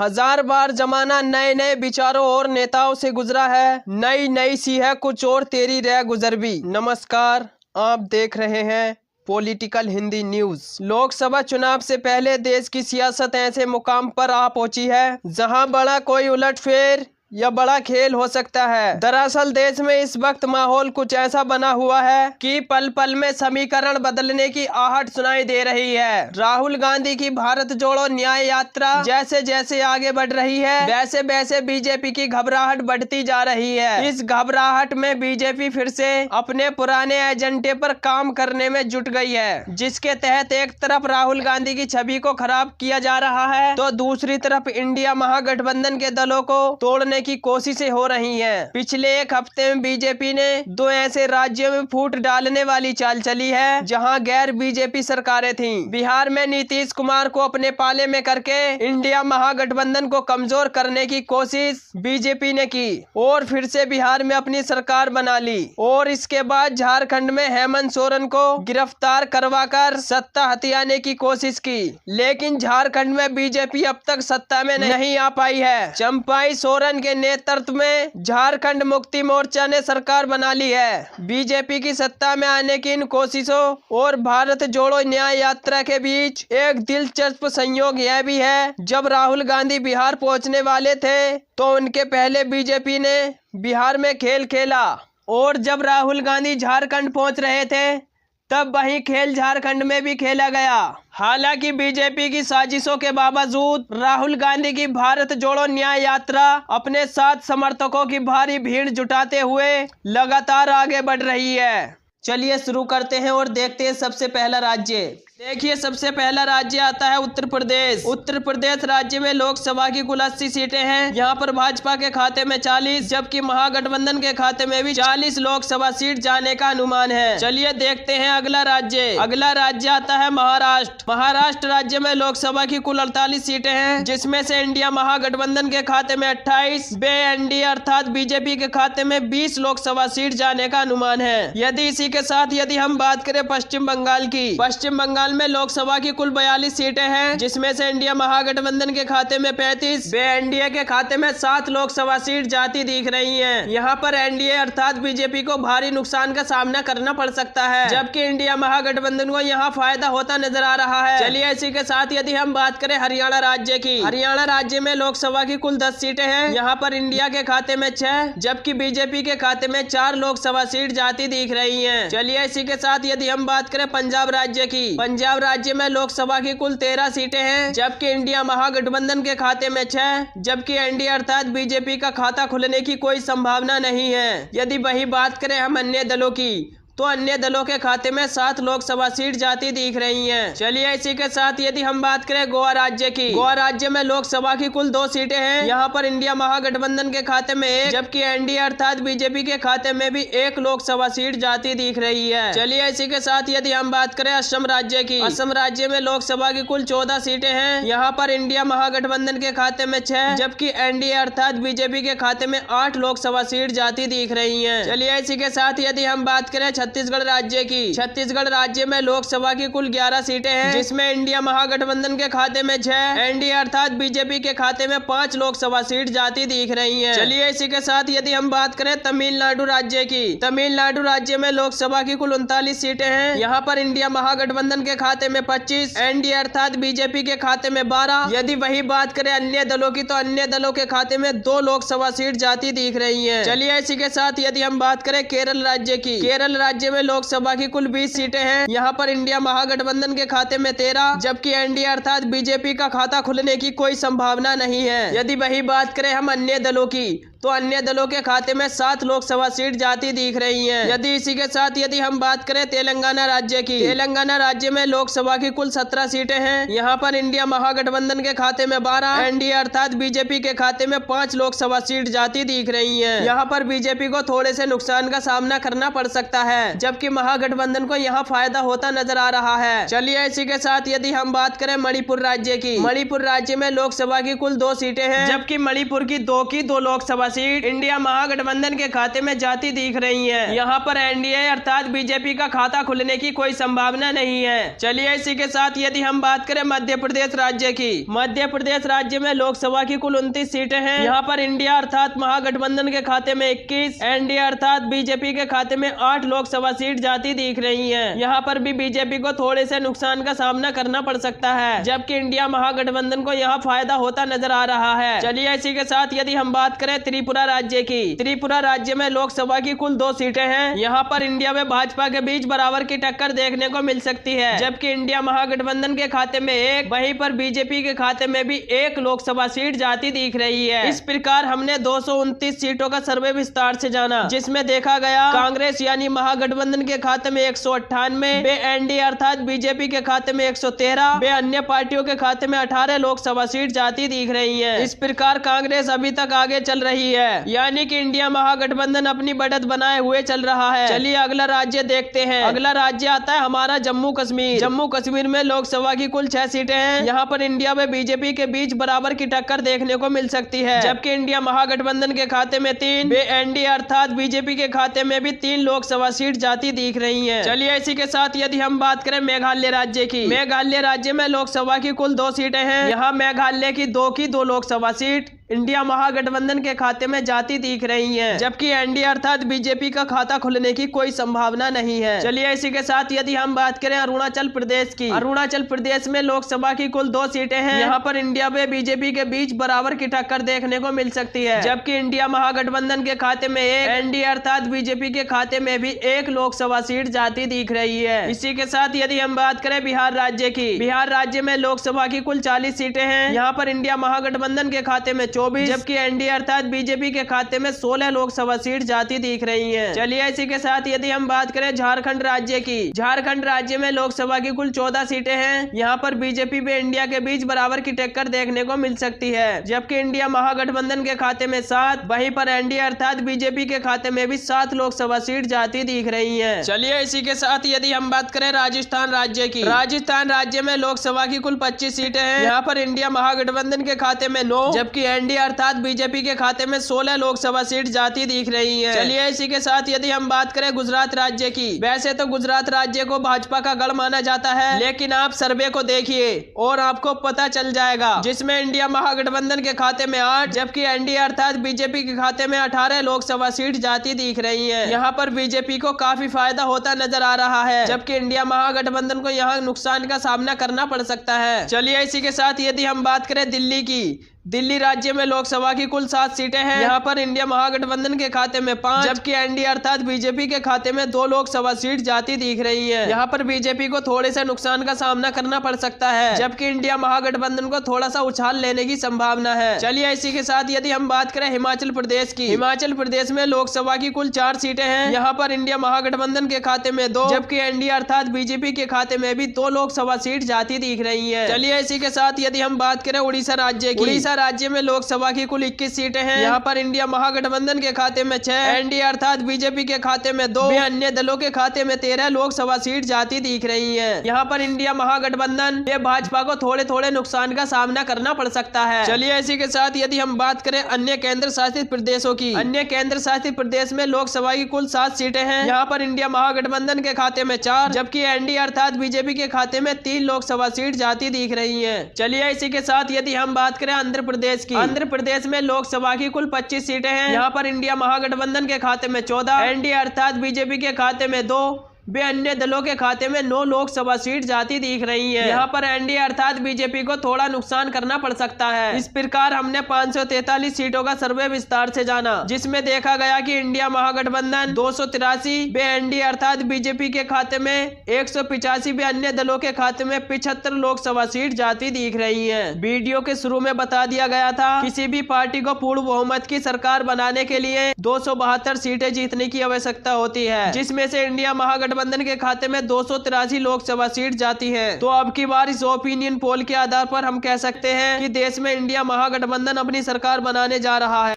हजार बार जमाना नए नए विचारों और नेताओं से गुजरा है, नई नई सी है कुछ और तेरी रह गुजर भी। नमस्कार, आप देख रहे हैं पॉलिटिकल हिंदी न्यूज। लोकसभा चुनाव से पहले देश की सियासत ऐसे मुकाम पर आ पहुंची है जहां बड़ा कोई उलटफेर यह बड़ा खेल हो सकता है। दरअसल देश में इस वक्त माहौल कुछ ऐसा बना हुआ है कि पल पल में समीकरण बदलने की आहट सुनाई दे रही है। राहुल गांधी की भारत जोड़ो न्याय यात्रा जैसे जैसे आगे बढ़ रही है वैसे वैसे बीजेपी की घबराहट बढ़ती जा रही है। इस घबराहट में बीजेपी फिर से अपने पुराने एजेंडे पर काम करने में जुट गई है, जिसके तहत एक तरफ राहुल गांधी की छवि को खराब किया जा रहा है तो दूसरी तरफ इंडिया महागठबंधन के दलों को तोड़ने की कोशिशें हो रही हैं। पिछले एक हफ्ते में बीजेपी ने दो ऐसे राज्यों में फूट डालने वाली चाल चली है जहां गैर बीजेपी सरकारें थीं। बिहार में नीतीश कुमार को अपने पाले में करके इंडिया महागठबंधन को कमजोर करने की कोशिश बीजेपी ने की और फिर से बिहार में अपनी सरकार बना ली। और इसके बाद झारखंड में हेमंत सोरेन को गिरफ्तार करवाकर सत्ता हथियाने की कोशिश की, लेकिन झारखंड में बीजेपी अब तक सत्ता में नहीं आ पाई है। चंपाई सोरेन के नेतृत्व में झारखंड मुक्ति मोर्चा ने सरकार बना ली है। बीजेपी की सत्ता में आने की इन कोशिशों और भारत जोड़ो न्याय यात्रा के बीच एक दिलचस्प संयोग यह भी है, जब राहुल गांधी बिहार पहुंचने वाले थे तो उनके पहले बीजेपी ने बिहार में खेल खेला और जब राहुल गांधी झारखंड पहुंच रहे थे तब वही खेल झारखंड में भी खेला गया। हालांकि बीजेपी की साजिशों के बावजूद राहुल गांधी की भारत जोड़ो न्याय यात्रा अपने साथ समर्थकों की भारी भीड़ जुटाते हुए लगातार आगे बढ़ रही है। चलिए शुरू करते हैं और देखते हैं सबसे पहला राज्य। देखिए, सबसे पहला राज्य आता है उत्तर प्रदेश। उत्तर प्रदेश राज्य में लोकसभा की कुल 80 सीटें हैं। यहाँ पर भाजपा के खाते में 40 जबकि महागठबंधन के खाते में भी 40 लोकसभा सीट जाने का अनुमान है। चलिए देखते हैं अगला राज्य। अगला राज्य आता है महाराष्ट्र। महाराष्ट्र राज्य में लोकसभा की कुल 48 सीटें हैं, जिसमें से इंडिया महागठबंधन के खाते में 28, एनडीए अर्थात बीजेपी के खाते में 20 लोकसभा सीट जाने का अनुमान है। यदि इसी के साथ यदि हम बात करें पश्चिम बंगाल की, पश्चिम बंगाल में लोकसभा की कुल 42 सीटें हैं, जिसमें से इंडिया महागठबंधन के खाते में 35, एनडीए के खाते में 7 लोकसभा सीट जाती दिख रही हैं। यहाँ पर एनडीए अर्थात बीजेपी को भारी नुकसान का सामना करना पड़ सकता है, जबकि इंडिया महागठबंधन को यहाँ फायदा होता नजर आ रहा है। चलिए इसी के साथ यदि हम बात करें हरियाणा राज्य की, हरियाणा राज्य में लोकसभा की कुल 10 सीटें हैं। यहाँ पर इंडिया के खाते में 6 जबकि बीजेपी के खाते में 4 लोकसभा सीट जाती दिख रही है। चलिए इसी के साथ यदि हम बात करें पंजाब राज्य की, पंजाब राज्य में लोकसभा की कुल 13 सीटें हैं, जबकि इंडिया महागठबंधन के खाते में 6 जबकि एनडीए अर्थात बीजेपी का खाता खुलने की कोई संभावना नहीं है। यदि वही बात करें हम अन्य दलों की, तो अन्य दलों के खाते में 7 लोकसभा सीट जाती दिख रही हैं। चलिए इसी के साथ यदि हम बात करें गोवा राज्य की, गोवा राज्य में लोकसभा की कुल 2 सीटें हैं। यहाँ पर इंडिया महागठबंधन के खाते में 1 जबकि एनडीए अर्थात बीजेपी के खाते में भी 1 लोकसभा सीट जाती दिख रही है। चलिए इसी के साथ यदि हम बात करें असम राज्य की, असम राज्य में लोकसभा की कुल 14 सीटें हैं। यहाँ पर इंडिया महागठबंधन के खाते में 6 जबकि एनडीए अर्थात बीजेपी के खाते में 8 लोकसभा सीट जाती दिख रही है। चलिए इसी के साथ यदि हम बात करें छत्तीसगढ़ राज्य की, छत्तीसगढ़ राज्य में लोकसभा की कुल 11 सीटें हैं, जिसमें इंडिया महागठबंधन के खाते में 6, एनडीए अर्थात बीजेपी के खाते में 5 लोकसभा सीट जाती दिख रही हैं। चलिए इसी के साथ यदि हम बात करें तमिलनाडु राज्य की, तमिलनाडु राज्य में लोकसभा की कुल 39 सीटें हैं। यहाँ पर इंडिया महागठबंधन के खाते में 25, एनडीए अर्थात बीजेपी के खाते में 12। यदि वही बात करें अन्य दलों की, तो अन्य दलों के खाते में 2 लोकसभा सीट जाती दिख रही है। चलिए इसी के साथ यदि हम बात करें केरल राज्य की, केरल राज्य में लोकसभा की कुल 20 सीटें हैं। यहाँ पर इंडिया महागठबंधन के खाते में 13 जबकि एनडीए अर्थात बीजेपी का खाता खुलने की कोई संभावना नहीं है। यदि वही बात करें हम अन्य दलों की, तो अन्य दलों के खाते में 7 लोकसभा सीट जाती दिख रही हैं। यदि इसी के साथ यदि हम बात करें तेलंगाना राज्य की, तेलंगाना राज्य में लोकसभा की कुल 17 सीटें हैं। यहाँ पर इंडिया महागठबंधन के खाते में 12, एनडीए अर्थात बीजेपी के खाते में 5 लोकसभा सीट जाती दिख रही हैं। यहाँ पर बीजेपी को थोड़े से नुकसान का सामना करना पड़ सकता है, जबकि महागठबंधन को यहाँ फायदा होता नजर आ रहा है। चलिए इसी के साथ यदि हम बात करें मणिपुर राज्य की, मणिपुर राज्य में लोकसभा की कुल 2 सीटें हैं, जबकि मणिपुर की 2 लोकसभा सीट इंडिया महागठबंधन के खाते में जाती दिख रही है। यहाँ पर एनडीए अर्थात बीजेपी का खाता खुलने की कोई संभावना नहीं है। चलिए इसी के साथ यदि हम बात करें मध्य प्रदेश राज्य की, मध्य प्रदेश राज्य में लोकसभा की कुल 29 सीटें हैं। यहाँ पर इंडिया अर्थात महागठबंधन के खाते में 21, एनडीए अर्थात बीजेपी के खाते में 8 लोकसभा सीट जाती दिख रही है। यहाँ पर भी बीजेपी को थोड़े से नुकसान का सामना करना पड़ सकता है, जबकि इंडिया महागठबंधन को यहाँ फायदा होता नजर आ रहा है। चलिए इसी के साथ यदि हम बात करें त्रिपुरा राज्य की, त्रिपुरा राज्य में लोकसभा की कुल 2 सीटें हैं। यहाँ पर इंडिया में भाजपा के बीच बराबर की टक्कर देखने को मिल सकती है, जबकि इंडिया महागठबंधन के खाते में 1, वहीं पर बीजेपी के खाते में भी 1 लोकसभा सीट जाती दिख रही है। इस प्रकार हमने 229 सीटों का सर्वे विस्तार से जाना, जिसमें देखा गया कांग्रेस यानी महागठबंधन के खाते में 198, एनडीए अर्थात बीजेपी के खाते में 113, अन्य पार्टियों के खाते में 18 लोकसभा सीट जाती दिख रही है। इस प्रकार कांग्रेस अभी तक आगे चल रही है, यानी कि इंडिया महागठबंधन अपनी बढ़त बनाए हुए चल रहा है। चलिए अगला राज्य देखते हैं। अगला राज्य आता है हमारा जम्मू कश्मीर। जम्मू कश्मीर में लोकसभा की कुल 6 सीटें हैं। यहाँ पर इंडिया में बीजेपी के बीच बराबर की टक्कर देखने को मिल सकती है, जबकि इंडिया महागठबंधन के खाते में 3, एनडीए अर्थात बीजेपी के खाते में भी 3 लोकसभा सीट जाती दिख रही है। चलिए इसी के साथ यदि हम बात करें मेघालय राज्य की, मेघालय राज्य में लोकसभा की कुल 2 सीटें हैं। यहाँ मेघालय की 2 लोकसभा सीट इंडिया महागठबंधन के खाते में जाती दिख रही है, जबकि एनडीए अर्थात बीजेपी का खाता खुलने की कोई संभावना नहीं है। चलिए इसी के साथ यदि हम बात करें अरुणाचल प्रदेश की, अरुणाचल प्रदेश में लोकसभा की कुल 2 सीटें हैं। यहाँ पर इंडिया में बीजेपी के बीच बराबर की टक्कर देखने को मिल सकती है, जबकि इंडिया महागठबंधन के खाते में 1, एनडीए अर्थात बीजेपी के खाते में भी 1 लोकसभा सीट जाती दिख रही है। इसी के साथ यदि हम बात करें बिहार राज्य की, बिहार राज्य में लोकसभा की कुल 40 सीटें हैं। यहाँ पर इंडिया महागठबंधन के खाते में 24, जबकि एनडीए अर्थात बीजेपी के खाते में 16 लोकसभा सीट जाती दिख रही हैं। चलिए इसी के साथ यदि हम बात करें झारखंड राज्य की, झारखंड राज्य में लोकसभा की कुल 14 सीटें हैं। यहाँ पर बीजेपी व इंडिया के बीच बराबर की टक्कर देखने को मिल सकती है, जबकि इंडिया महागठबंधन के खाते में 7, वहीं पर एनडीए अर्थात बीजेपी के खाते में भी 7 लोकसभा सीट जाती दिख रही है। चलिए इसी के साथ यदि हम बात करें राजस्थान राज्य की, राजस्थान राज्य में लोकसभा की कुल 25 सीटें हैं। यहाँ पर इंडिया महागठबंधन के खाते में 9, जबकि एनडीए अर्थात बीजेपी के खाते में 16 लोकसभा सीट जाती दिख रही है। चलिए इसी के साथ यदि हम बात करें गुजरात राज्य की, वैसे तो गुजरात राज्य को भाजपा का गढ़ माना जाता है, लेकिन आप सर्वे को देखिए और आपको पता चल जाएगा, जिसमें इंडिया महागठबंधन के खाते में 8, जबकि एनडीए अर्थात बीजेपी के खाते में 18 लोकसभा सीट जाती दिख रही है। यहाँ पर बीजेपी को काफी फायदा होता नजर आ रहा है, जबकि इंडिया महागठबंधन को यहाँ नुकसान का सामना करना पड़ सकता है। चलिए इसी के साथ यदि हम बात करें दिल्ली की, दिल्ली राज्य में लोकसभा की कुल 7 सीटें हैं। यहाँ पर इंडिया महागठबंधन के खाते में 5, जबकि एनडीए अर्थात बीजेपी के खाते में 2 लोकसभा सीट जाती दिख रही है। यहाँ पर बीजेपी को थोड़े से नुकसान का सामना करना पड़ सकता है, जबकि इंडिया महागठबंधन को थोड़ा सा उछाल लेने की संभावना है। चलिए इसी के साथ यदि हम बात करें हिमाचल प्रदेश की, हिमाचल प्रदेश में लोकसभा की कुल 4 सीटें हैं। यहाँ पर इंडिया महागठबंधन के खाते में 2, जबकि एनडीए अर्थात बीजेपी के खाते में भी 2 लोकसभा सीट जाती दिख रही है। चलिए इसी के साथ यदि हम बात करें उड़ीसा राज्य की, उड़ीसा राज्य में लोकसभा की कुल 21 सीटें हैं। यहाँ पर इंडिया महागठबंधन के खाते में 6, एनडीए अर्थात बीजेपी के खाते में 2, अन्य दलों के खाते में 13 लोकसभा सीट जाती दिख रही है। यहाँ पर इंडिया महागठबंधन ये भाजपा को थोड़े थोड़े नुकसान का सामना करना पड़ सकता है। चलिए इसी के साथ यदि हम बात करें अन्य केंद्र शासित प्रदेशों की, अन्य केंद्र शासित प्रदेश में लोकसभा की कुल 7 सीटें हैं। यहाँ पर इंडिया महागठबंधन के खाते में 4, जबकि एनडीए अर्थात बीजेपी के खाते में 3 लोकसभा सीट जाती दिख रही है। चलिए इसी के साथ यदि हम बात करें आंध्र प्रदेश की, आंध्र प्रदेश में लोकसभा की कुल 25 सीटें हैं। यहाँ पर इंडिया महागठबंधन के खाते में 14, एनडीए अर्थात बीजेपी के खाते में 2, वे अन्य दलों के खाते में 9 लोकसभा सीट जाती दिख रही है। यहाँ पर एनडीए अर्थात बीजेपी को थोड़ा नुकसान करना पड़ सकता है। इस प्रकार हमने 543 सीटों का सर्वे विस्तार से जाना, जिसमें देखा गया कि इंडिया महागठबंधन 283, वे एनडीए अर्थात बीजेपी के खाते में 185, वे अन्य दलों के खाते में 75 लोकसभा सीट जाती दिख रही है। वीडियो के शुरू में बता दिया गया था, किसी भी पार्टी को पूर्ण बहुमत की सरकार बनाने के लिए 272 सीटें जीतने की आवश्यकता होती है, जिसमें से इंडिया महागठबंधन के खाते में 283 लोकसभा सीट जाती है। तो अब की बार इस ओपिनियन पोल के आधार पर हम कह सकते हैं कि देश में इंडिया महागठबंधन अपनी सरकार बनाने जा रहा है।